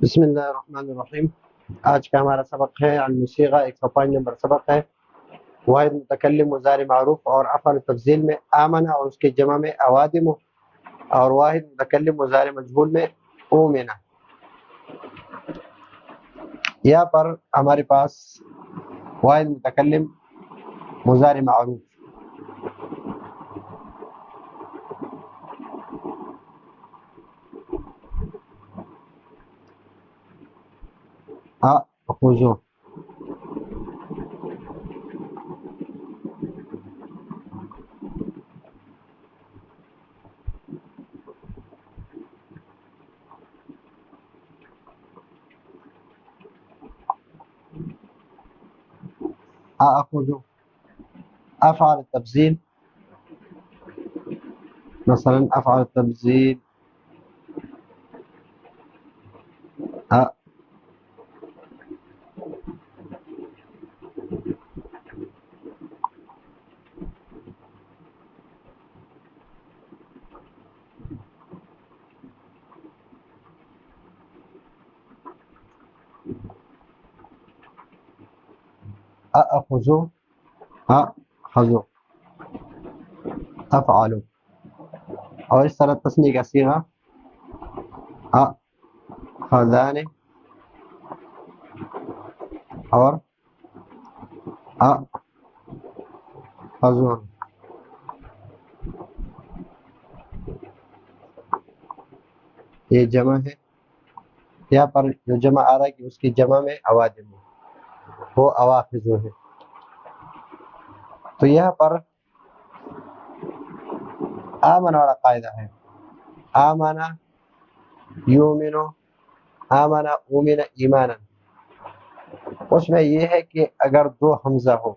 بسم اللہ الرحمن الرحیم۔ آج کا ہمارا سبق ہے الموسیقہ، 105 نمبر سبق ہے۔ واحد متکلم مضارع معروف اور افعال تفضیل میں آمنہ اور اس کے جمع میں اوادم، اور واحد متکلم مضارع مجهول میں اومنہ۔ یہاں پر ہمارے پاس واحد متکلم مضارع معروف خذو، اخذو افعال التفضیل، مثلا افعال التفضیل اخذو، اخذو، افعالو، اور اس طرح تثنیہ کا صیغہ اخذان اور اخذون۔ یہ جمع ہے، یہاں پر جو جمع آ رہا ہے کہ اس کی جمع میں اوادم ہو، وہ اواخذو ہے۔ تو یہاں پر آمن والا قاعدہ ہے، آمنہ یومنو، آمنہ اومن ایمانا۔ اس میں یہ ہے کہ اگر دو حمزہ ہو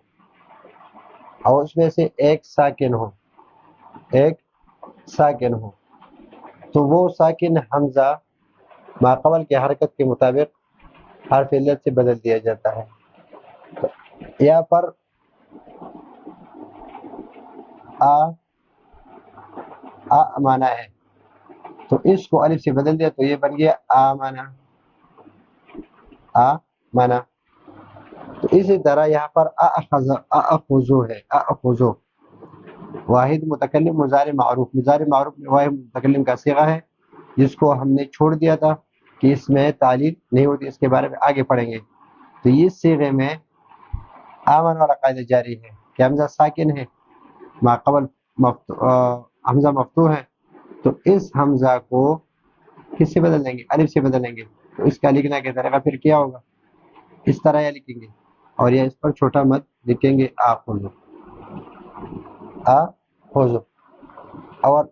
اور اس میں سے ایک ساکن ہو تو وہ ساکن حمزہ ما قبل کی حرکت کے مطابق حرف علت سے بدل دیا جاتا ہے۔ یہاں پر آمنہ ہے تو اس کو الف سے بدل دیا تو یہ بن گیا آمنہ، آمنہ۔ تو اسی طرح یہاں پر اخذو ہے، اخذو واحد متکلم مضارع معروف میں واحد متکلم کا صیغہ ہے جس کو ہم نے چھوڑ دیا تھا کہ اس میں تعلیل نہیں ہوتی، اس کے بارے میں آگے پڑھیں گے۔ تو اس صیغے میں آمن والا قاعدہ جاری ہے کہ حمزہ ساکن ہے، ما قبل حمزہ مفتوح ہے، تو اس حمزہ کو کس سے بدل دیں گے؟ الف سے بدل دیں گے۔ تو اس کا لکھنے کا طریقہ پھر کیا ہوگا؟ اس طرح یہ لکھیں گے اور یہ اس پر چھوٹا مد لکھیں گے آخذو، آخذو۔ اور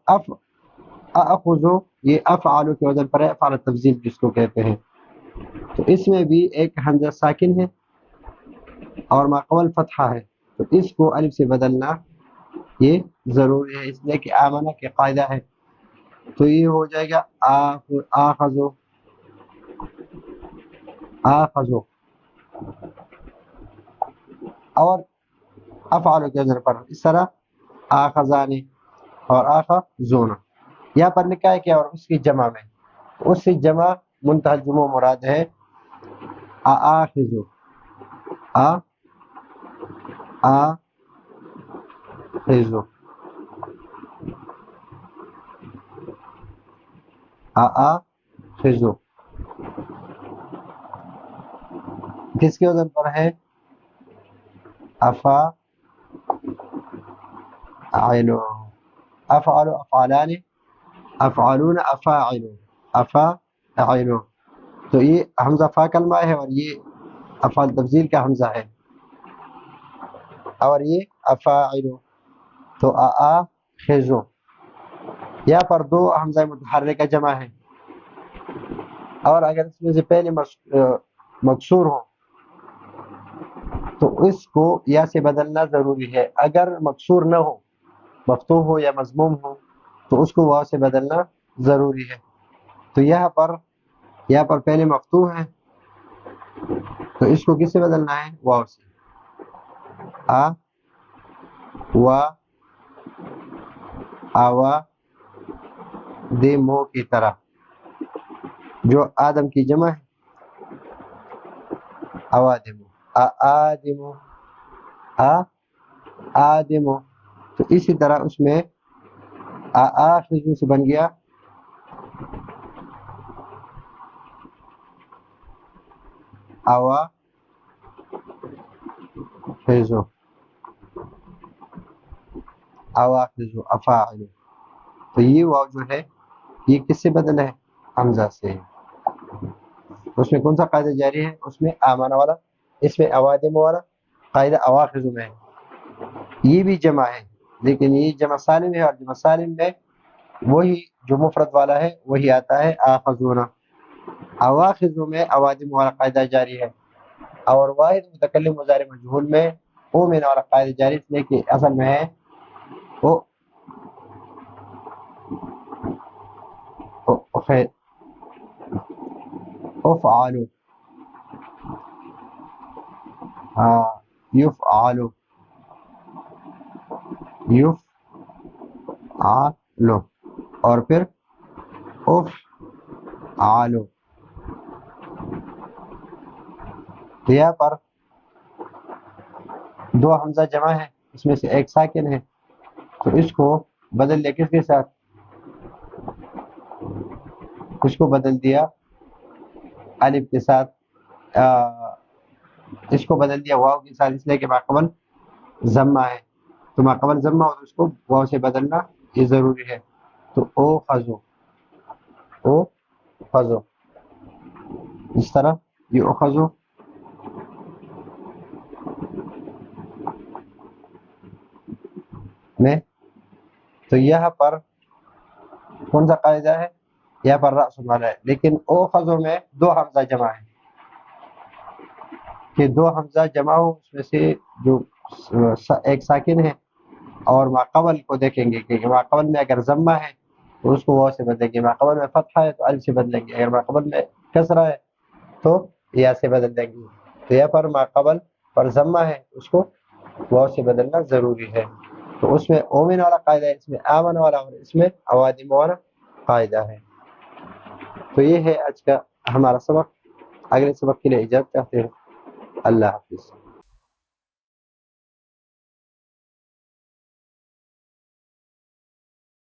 اخذو یہ افعالو کے وزن پر ہے، افعال تفضیل جس کو کہتے ہیں۔ تو اس میں بھی ایک حمزہ ساکن ہے اور ما قبل فتحہ ہے، تو اس کو الف سے بدلنا یہ ضروری ہے، اس لیے کہ آمنہ کے قاعدہ ہے۔ تو یہ ہو جائے گا آخذو، آخذو۔ اور افعالو کے وزن پر اس طرح آخذانی اور آخذون۔ یہاں پر لکھا ہے کہ اور اس کی جمع میں، اس کی جمع منتہی الجموع مراد ہے آخذو، آخذو، آخذو۔ کس کے وزن پر ہے؟ افاعلو، افعلو، افعلان، افعلون، افاعلو، افاعلو۔ تو یہ حمزہ فا کلمہ ہے اور یہ افعال تفضیل کا حمزہ ہے، اور یہ افاعلو۔ تو آخذو، یہاں پر دو حمزہ متحرک کا جمع ہے، اور اگر اس میں سے پہلے مکسور ہو تو اس کو یا سے بدلنا ضروری ہے۔ اگر مکسور نہ ہو، مفتوح ہو یا مضموم ہو، تو اس کو واو سے بدلنا ضروری ہے۔ تو یہاں پر پہلے مفتوح ہے تو اس کو کس سے بدلنا ہے؟ واو سے، آوا دے مو کی طرح، جو آدم کی جمع ہے اوادم، آدم، آدم، تو اسی طرح اس میں آخذ سے بن گیا اوا خذو، اواخذ، افاعل، تو یہ واو جو ہے یہ کس سے بدل ہے؟ حمزہ سے۔ اس میں کون سا قاعدہ جاری ہے؟ اس میں آمانہ والا، اس میں اوادم والا قاعدہ اواخذ میں ہے۔ یہ بھی جمع ہے لیکن یہ جمع سالم ہے، اور جمع سالم میں وہی جو مفرد والا ہے وہی آتا ہے آخذون۔ اواخذ میں اوادم والا قاعدہ جاری ہے، اور واحد متکلم مضارع مجہول میں اومن والا قاعدہ جاری، اس لیے کہ اصل میں ہے وہ افعالو، ہاں یفعالو، یفعالو، اور پھر افعالو۔ تو یہاں پر دو حمزہ جمع ہے، اس میں سے ایک ساکن ہے، تو اس کو بدل لیا کس کے ساتھ؟ اس کو بدل دیا الف کے ساتھ، اس کو بدل دیا واو کے ساتھ، اس لیے کہ ماقبل ضمہ ہے، تو ماقبل ضمہ اور اس کو واو سے بدلنا یہ ضروری ہے۔ تو او خزو، او خزو، اس طرح یہ او خزو میں، تو یہاں پر کون سا قاعدہ ہے؟ یہاں پر رأس والا ہے، لیکن او خزو میں دو حمزہ جمع ہے، کہ دو حمزہ جمع ہو، اس میں سے جو ایک ساکن ہے، اور ماقبل کو دیکھیں گے کہ ماقبل میں اگر ضمہ ہے تو اس کو واو سے بدلیں گے، ماقبل میں فتحہ ہے تو الف سے بدلیں گے، اگر ماقبل میں کسرہ ہے تو یا سے بدل دیں گے۔ تو یہاں پر ماقبل پر ضمہ ہے اس کو واو سے بدلنا ضروری ہے، تو اس میں اومن والا قاعدہ ہے، اس میں آمن والا، اور اس میں اوادم والا قاعدہ ہے۔ تو یہ ہے آج کا ہمارا سبق، اگلے سبق کے لیے اجازت چاہتے ہیں، اللہ حافظ۔